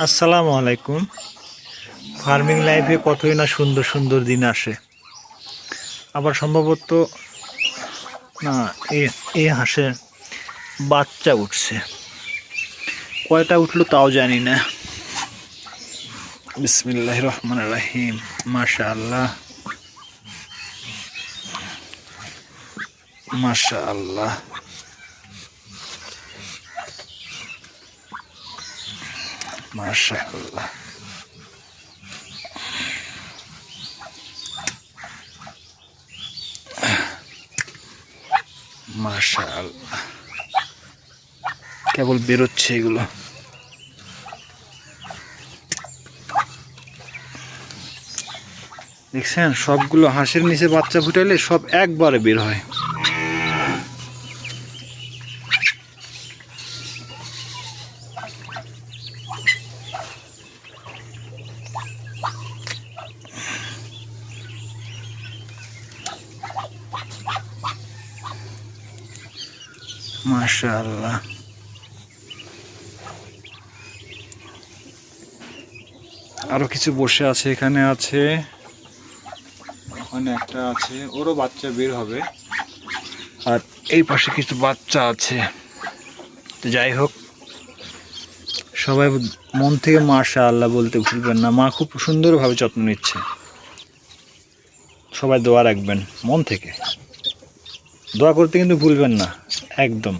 আসসালামু আলাইকুম। ফার্মিং লাইফে কতই না সুন্দর সুন্দর দিন আসে, আবার সম্ভবত না এই হাঁসে বাচ্চা উঠছে। কয়টা উঠলো তাও জানি না। বিসমিল্লাহির রহমানির রহিম। মাশাআল্লাহ মাশাআল্লাহ। মাশাআল্লাহ মাশাআল্লাহ, কেবল বেরোচ্ছে এগুলো। দেখছেন, সবগুলো হাঁসের নিচে বাচ্চা ফুটাইলে সব একবারে বের হয়। মাশাআল্লাহ। আরো কিছু বসে আছে, এখানে আছে, ওখানে একটা আছে, ওরও বাচ্চা বের হবে। আর এই পাশে কিছু বাচ্চা আছে। তো যাই হোক, সবাই মন থেকে মাশাআল্লাহ বলতে ভুলবেন না। মা খুব সুন্দরভাবে যত্ন নিচ্ছে। সবাই দোয়া রাখবেন, মন থেকে দোয়া করতে কিন্তু ভুলবেন না একদম।